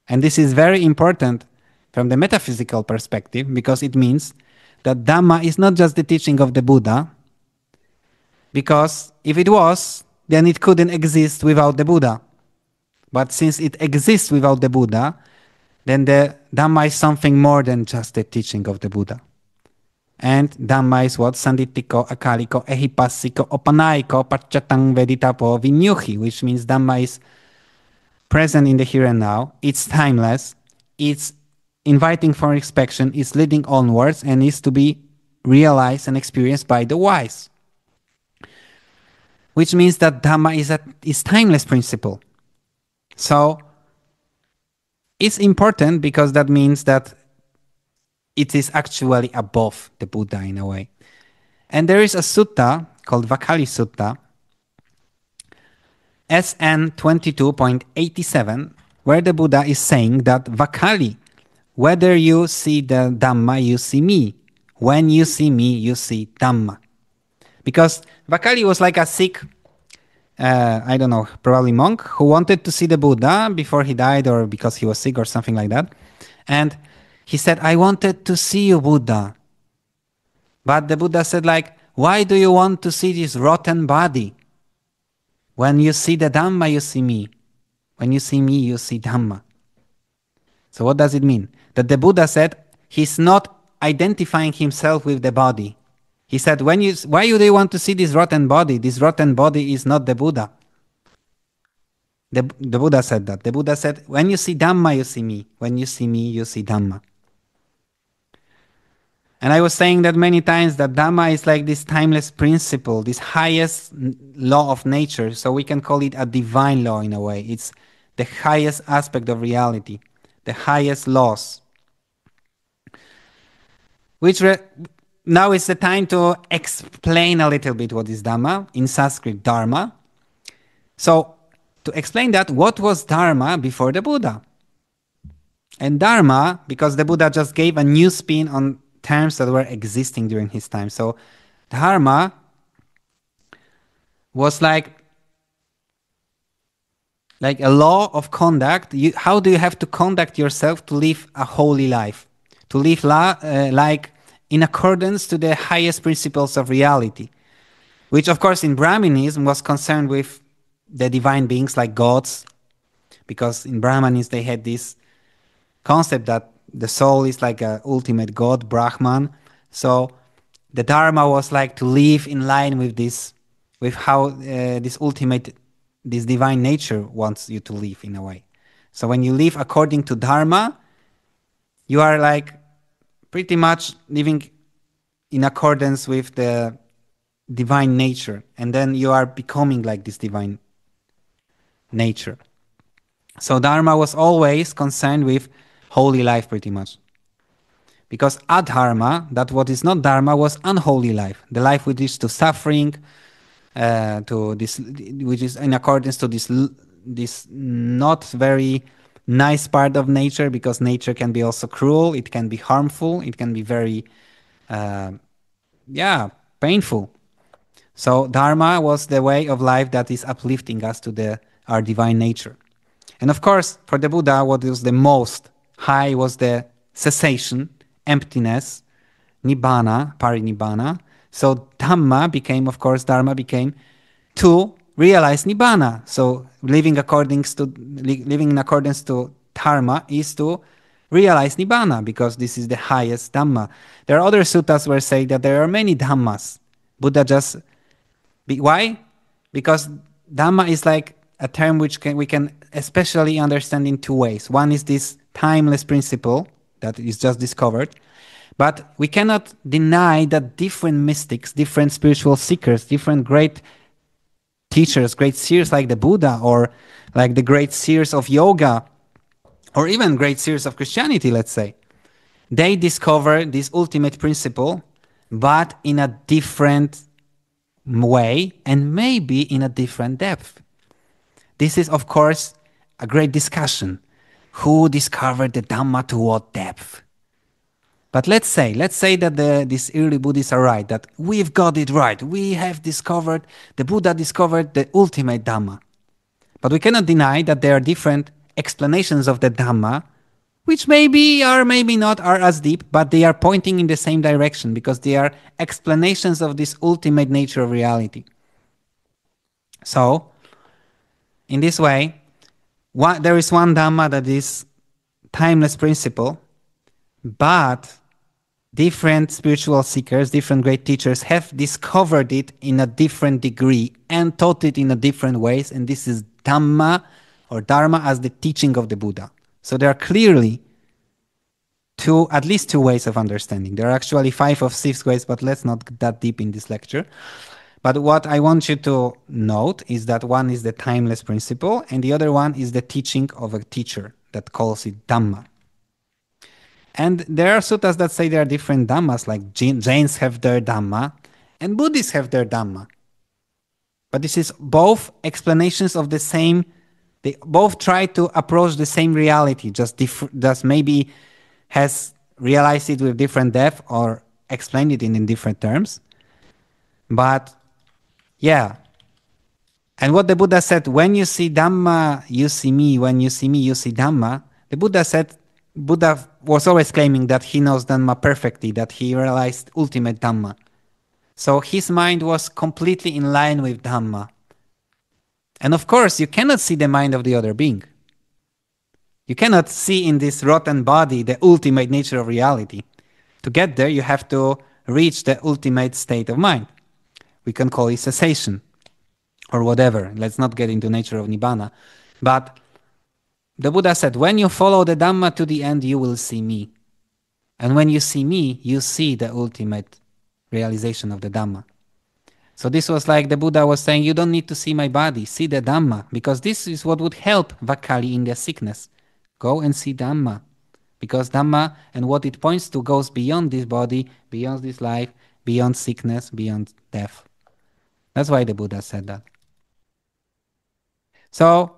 And this is very important from the metaphysical perspective, because it means that Dhamma is not just the teaching of the Buddha, because if it was, then it couldn't exist without the Buddha. But since it exists without the Buddha, then the Dhamma is something more than just the teaching of the Buddha. And Dhamma is what? Sanditiko, Akaliko, Ehipassiko, Opanaiko, Pachatang Veditapo, Vinyuhi, which means Dhamma is present in the here and now, it's timeless, it's inviting for inspection, it's leading onwards, and is to be realized and experienced by the wise. Which means that Dhamma is timeless principle. So it's important because that means that it is actually above the Buddha in a way. And there is a sutta called Vakali Sutta, SN 22.87, where the Buddha is saying that Vakali, whether you see the Dhamma, you see me. When you see me, you see Dhamma. Because Vakali was like a sick, I don't know, probably monk, who wanted to see the Buddha before he died or because he was sick or something like that. And he said, I wanted to see you, Buddha. But the Buddha said, like, why do you want to see this rotten body? When you see the Dhamma, you see me. When you see me, you see Dhamma. So what does it mean? That the Buddha said he's not identifying himself with the body. He said, why do you want to see this rotten body? This rotten body is not the Buddha. The Buddha said that. The Buddha said, when you see Dhamma, you see me. When you see me, you see Dhamma. And I was saying that many times, that Dhamma is like this timeless principle, this highest law of nature. So we can call it a divine law in a way. It's the highest aspect of reality, the highest laws. Now is the time to explain a little bit what is Dhamma, in Sanskrit Dharma. So to explain that, what was Dharma before the Buddha? And Dharma, because the Buddha just gave a new spin on terms that were existing during his time. So Dharma was like a law of conduct. How do you have to conduct yourself to live a holy life? To live like in accordance to the highest principles of reality. Which of course in Brahmanism was concerned with the divine beings like gods. Because in Brahmanism they had this concept that the soul is like an ultimate god, Brahman. So the Dharma was like to live in line with this, with how this divine nature wants you to live in a way. So when you live according to Dharma, you are like pretty much living in accordance with the divine nature, and then you are becoming like this divine nature. So Dharma was always concerned with holy life pretty much. Because adharma, that what is not dharma, was unholy life, the life which is to suffering, to this, which is in accordance to this not very nice part of nature, because nature can be also cruel, it can be harmful, it can be very, uh, painful. So dharma was the way of life that is uplifting us to our divine nature. And of course, for the Buddha, what was the most high was the cessation, emptiness, nibbana, parinibbana. So Dharma became, of course, Dharma became to realize nibbana. So living in accordance to Dharma is to realize nibbana, because this is the highest Dhamma. There are other suttas where say that there are many Dhammas. Buddha just why? Because Dhamma is like a term which we can especially understand in two ways. One is this timeless principle that is just discovered, but we cannot deny that different mystics, different spiritual seekers, different great teachers, great seers like the Buddha, or like the great seers of yoga, or even great seers of Christianity, let's say, they discover this ultimate principle, but in a different way and maybe in a different depth. This is, of course, a great discussion. Who discovered the Dhamma to what depth? But let's say that these early Buddhists are right, that we've got it right. We have discovered, the Buddha discovered the ultimate Dhamma. But we cannot deny that there are different explanations of the Dhamma, which maybe or maybe not are as deep, but they are pointing in the same direction, because they are explanations of this ultimate nature of reality. So, in this way, there is one Dhamma that is timeless principle, but different spiritual seekers, different great teachers have discovered it in a different degree and taught it in a different ways, and this is Dhamma or Dharma as the teaching of the Buddha. So there are clearly at least two ways of understanding. There are actually 5 or 6 ways, but let's not get that deep in this lecture. But what I want you to note is that one is the timeless principle, and the other one is the teaching of a teacher that calls it Dhamma. And there are suttas that say there are different Dhammas, like Jains have their Dhamma, and Buddhists have their Dhamma. But this is both explanations of the same, they both try to approach the same reality, just maybe has realized it with different depth or explained it in different terms. But yeah. And what the Buddha said, when you see Dhamma, you see me. When you see me, you see Dhamma. The Buddha said, Buddha was always claiming that he knows Dhamma perfectly, that he realized ultimate Dhamma. So his mind was completely in line with Dhamma. And of course, you cannot see the mind of the other being. You cannot see in this rotten body the ultimate nature of reality. To get there, you have to reach the ultimate state of mind. We can call it cessation or whatever. Let's not get into nature of Nibbana. But the Buddha said, when you follow the Dhamma to the end, you will see me. And when you see me, you see the ultimate realization of the Dhamma. So this was like the Buddha was saying, you don't need to see my body, see the Dhamma, because this is what would help Vakali in their sickness. Go and see Dhamma, because Dhamma and what it points to goes beyond this body, beyond this life, beyond sickness, beyond death. That's why the Buddha said that. So,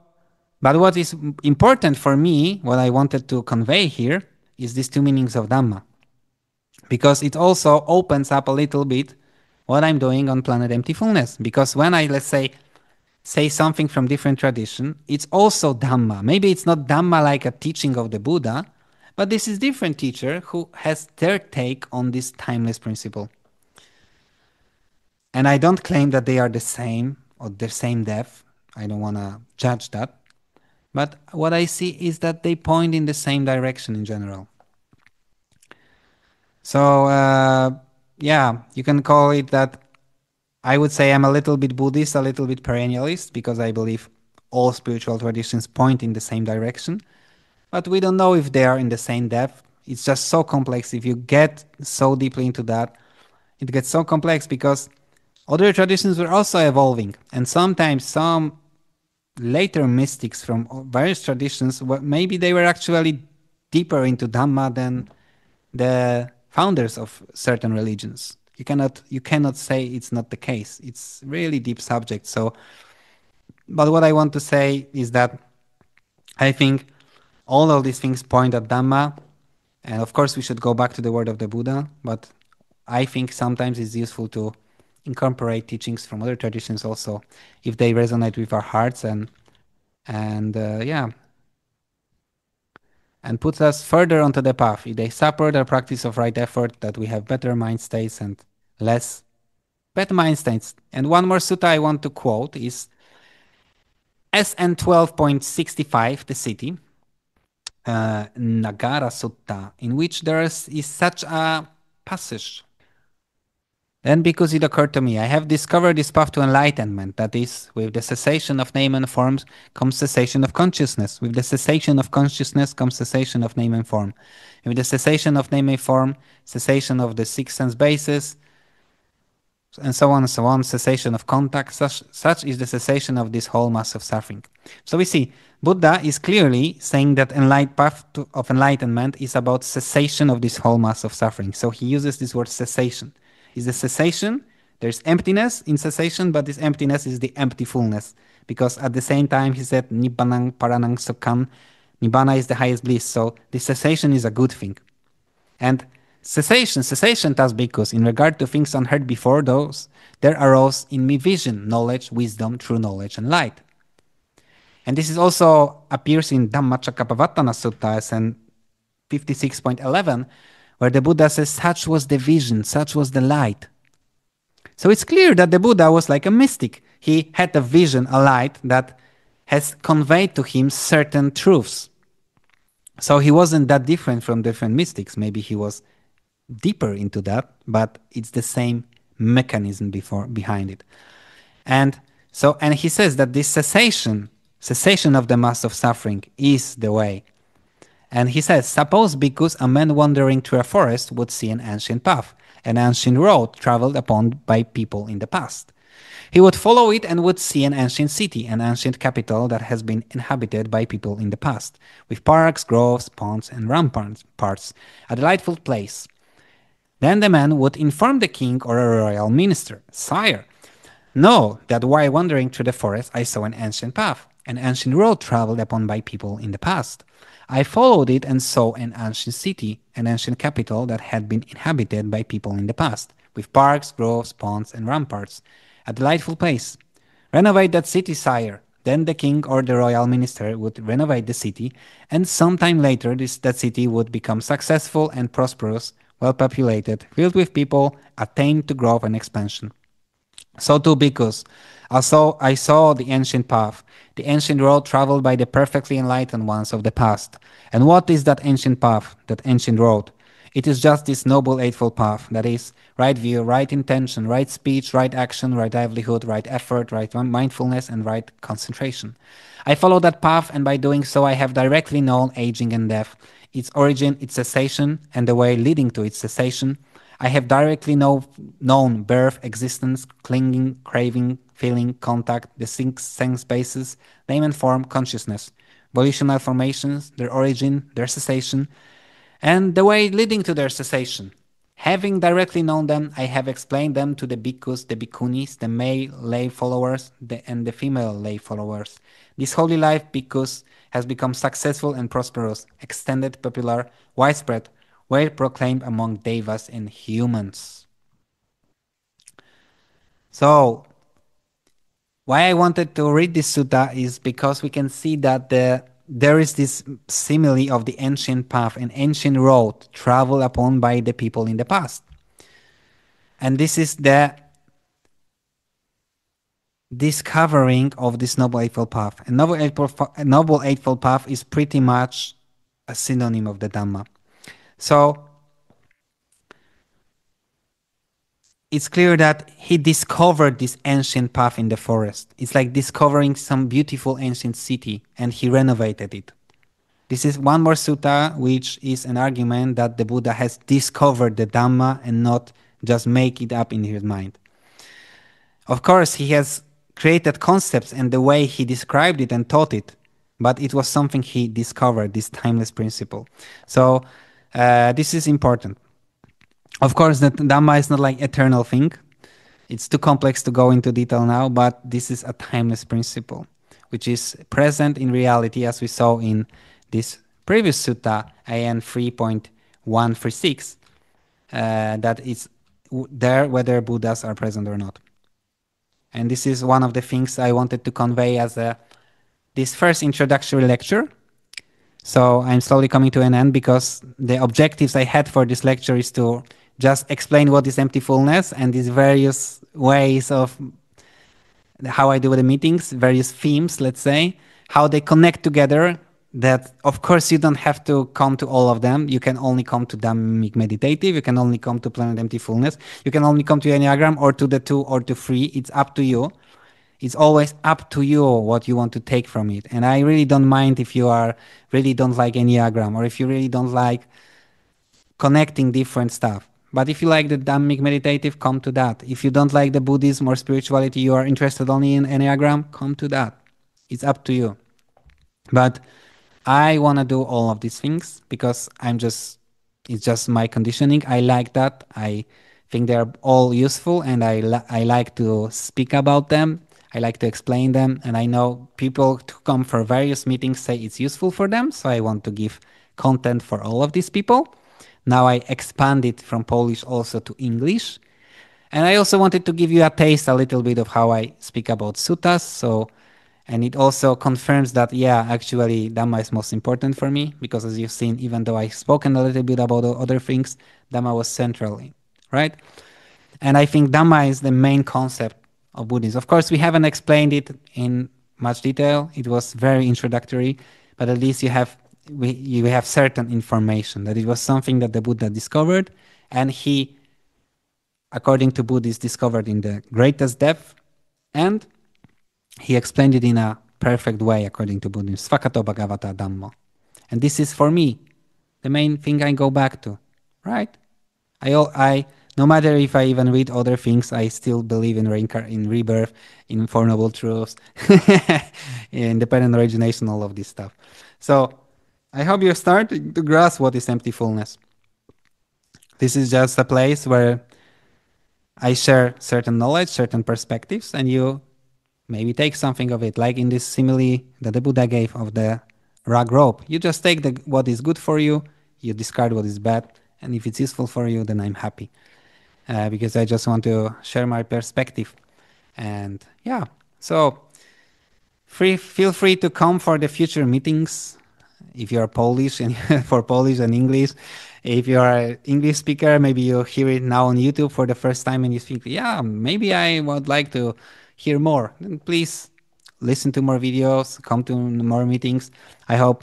but what is important for me, what I wanted to convey here, is these two meanings of Dhamma. Because it also opens up a little bit what I'm doing on Planet Emptifullness. Because when I, let's say something from different tradition, it's also Dhamma. Maybe it's not Dhamma like a teaching of the Buddha, but this is different teacher who has their take on this timeless principle. And I don't claim that they are the same or the same depth. I don't want to judge that. But what I see is that they point in the same direction in general. So, you can call it that. I would say I'm a little bit Buddhist, a little bit perennialist, because I believe all spiritual traditions point in the same direction. But we don't know if they are in the same depth, It's just so complex. If you get so deeply into that, it gets so complex because other traditions were also evolving. And sometimes some later mystics from various traditions, maybe they were actually deeper into Dhamma than the founders of certain religions. You cannot say it's not the case. It's really deep subject. So, but what I want to say is that I think all of these things point at Dhamma, and of course we should go back to the word of the Buddha. But I think sometimes it's useful to incorporate teachings from other traditions also, if they resonate with our hearts and yeah, and put us further onto the path. If they support our practice of right effort, that we have better mind states and less bad mind states. And one more sutta I want to quote is SN 12.65, the city, Nagara Sutta, in which there is such a passage. Then, because it occurred to me, I have discovered this path to enlightenment. That is, with the cessation of name and forms comes cessation of consciousness. With the cessation of consciousness comes cessation of name and form. And with the cessation of name and form, cessation of the six sense bases, and so on, cessation of contact. Such is the cessation of this whole mass of suffering. So we see, Buddha is clearly saying that path of enlightenment is about cessation of this whole mass of suffering. So he uses this word cessation. Is the cessation, there's emptiness in cessation, but this emptiness is the emptyfullness. Because at the same time he said, Nibbanang Paranang Sukhan, Nibbana is the highest bliss. So the cessation is a good thing. And cessation thus because in regard to things unheard before those, there arose in me vision, knowledge, wisdom, true knowledge, and light. And this is also appears in Dhammacakkappavattana Sutta as in 56.11, where the Buddha says, such was the vision, such was the light. So it's clear that the Buddha was like a mystic. He had a vision, a light that has conveyed to him certain truths. So he wasn't that different from different mystics. Maybe he was deeper into that, but it's the same mechanism behind it. And he says that this cessation of the mass of suffering is the way. And he says, suppose because a man wandering through a forest would see an ancient path, an ancient road traveled upon by people in the past. He would follow it and would see an ancient city, an ancient capital that has been inhabited by people in the past, with parks, groves, ponds, and ramparts, a delightful place. Then the man would inform the king or a royal minister, Sire, know that while wandering through the forest I saw an ancient path, an ancient road traveled upon by people in the past. I followed it and saw an ancient city, an ancient capital that had been inhabited by people in the past, with parks, groves, ponds, and ramparts, a delightful place. Renovate that city, sire. Then the king or the royal minister would renovate the city, and sometime later that city would become successful and prosperous, well populated, filled with people, attained to growth and expansion. So too because also I saw the ancient path, the ancient road traveled by the perfectly enlightened ones of the past. And what is that ancient path, that ancient road? It is just this noble eightfold path, that is, right view, right intention, right speech, right action, right livelihood, right effort, right mindfulness, and right concentration. I follow that path, and by doing so I have directly known aging and death, its origin, its cessation, and the way leading to its cessation. I have directly known birth, existence, clinging, craving, feeling, contact, the six sense bases, name and form, consciousness, volitional formations, their origin, their cessation, and the way leading to their cessation. Having directly known them, I have explained them to the bhikkhus, the bhikkhunis, the male lay followers, and the female lay followers. This holy life, bhikkhus, has become successful and prosperous, extended, popular, widespread, well proclaimed among devas and humans. So, why I wanted to read this sutta is because we can see that there is this simile of the ancient path, an ancient road traveled upon by the people in the past. And this is the discovering of this Noble Eightfold Path. And Noble Eightfold Path is pretty much a synonym of the Dhamma. So it's clear that he discovered this ancient path in the forest. It's like discovering some beautiful ancient city, and he renovated it. This is one more sutta, which is an argument that the Buddha has discovered the Dhamma and not just make it up in his mind. Of course, he has created concepts and the way he described it and taught it, but it was something he discovered, this timeless principle. So this is important. Of course, the Dhamma is not like eternal thing. It's too complex to go into detail now, but this is a timeless principle, which is present in reality as we saw in this previous sutta, AN 3.136, that it's there whether Buddhas are present or not. And this is one of the things I wanted to convey as this first introductory lecture. So I'm slowly coming to an end because the objectives I had for this lecture is to just explain what is emptifullness and these various ways of how I do the meetings, various themes, let's say, how they connect together. That, of course, you don't have to come to all of them. You can only come to Dhammic Meditative. You can only come to Planet Emptifullness. You can only come to Enneagram or to the 2 or to 3. It's up to you. It's always up to you what you want to take from it. And I really don't mind if you are really don't like Enneagram or if you really don't like connecting different stuff. But if you like the Dhammic Meditative, come to that. If you don't like the Buddhism or spirituality, you are interested only in Enneagram, come to that. It's up to you. But I want to do all of these things because it's just my conditioning. I like that. I think they're all useful and I like to speak about them. I like to explain them. And I know people to come for various meetings say it's useful for them. So I want to give content for all of these people. Now I expand it from Polish also to English. And I also wanted to give you a taste a little bit of how I speak about suttas. And it also confirms that, yeah, actually Dhamma is most important for me because as you've seen, even though I've spoken a little bit about other things, Dhamma was central, right? And I think Dhamma is the main concept of Buddhism. Of course, we haven't explained it in much detail. It was very introductory, but at least you have certain information that it was something that the Buddha discovered, and he, according to Buddhists, discovered in the greatest depth, and he explained it in a perfect way, according to Buddhism. Svakato Bhagavata Dhammo. And this is, for me, the main thing I go back to, right? No matter if I even read other things, I still believe in rebirth, in Four Noble Truths, independent origination, all of this stuff. So I hope you start to grasp what is emptifullness. This is just a place where I share certain knowledge, certain perspectives, and you maybe take something of it, like in this simile that the Buddha gave of the rug rope. You just take what is good for you, you discard what is bad, and if it's useful for you, then I'm happy. Because I just want to share my perspective. And yeah, so feel free to come for the future meetings if you are Polish and for Polish and English. If you are an English speaker, maybe you hear it now on YouTube for the first time and you think, yeah, maybe I would like to hear more. Then please listen to more videos, come to more meetings. I hope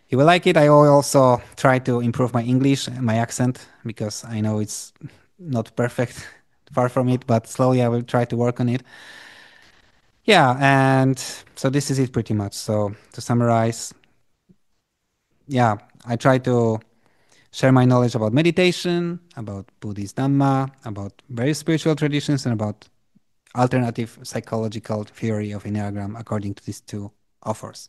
you will like it. I will also try to improve my English and my accent because I know it's not perfect, far from it, but slowly I will try to work on it. Yeah, and so this is it pretty much. So to summarize, yeah, I try to share my knowledge about meditation, about Buddhist Dhamma, about various spiritual traditions, and about alternative psychological theory of Enneagram according to these two authors.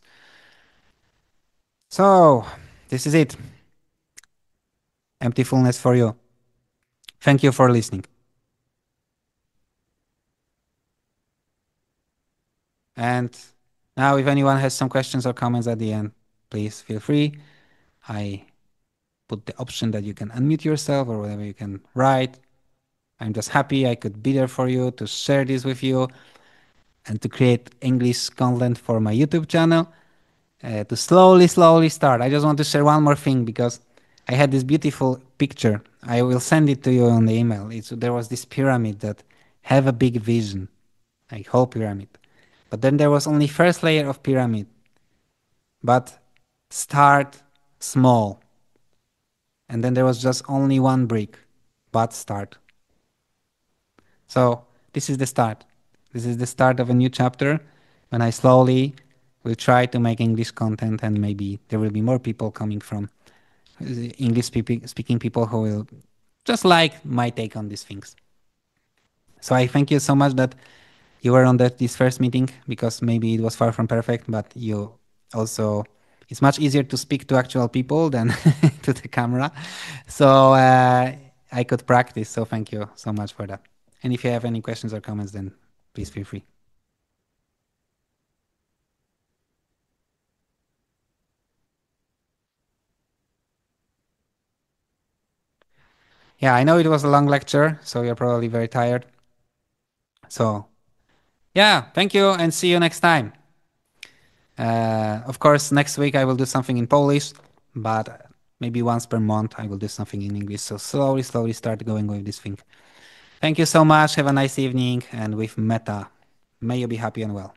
So this is it. Emptifullness for you. Thank you for listening. And now if anyone has some questions or comments at the end, please feel free. I put the option that you can unmute yourself or whatever you can write. I'm just happy I could be there for you to share this with you and to create English content for my YouTube channel. To slowly start. I just want to share one more thing because I had this beautiful picture. I will send it to you on the email. There was this pyramid that have a big vision, like whole pyramid. But then there was only first layer of pyramid. But start small. And then there was just only one brick, but start. So this is the start. This is the start of a new chapter when I slowly We'll try to make English content, and maybe there will be more people coming from English speaking people who will just like my take on these things. So I thank you so much that you were on this first meeting, because maybe it was far from perfect, but you also, it's much easier to speak to actual people than to the camera. So I could practice. So thank you so much for that. And if you have any questions or comments, then please feel free. Yeah, I know it was a long lecture, so you're probably very tired. So yeah, thank you and see you next time. Of course, next week I will do something in Polish, but maybe once per month I will do something in English. So slowly start going with this thing. Thank you so much. Have a nice evening. And with Meta, may you be happy and well.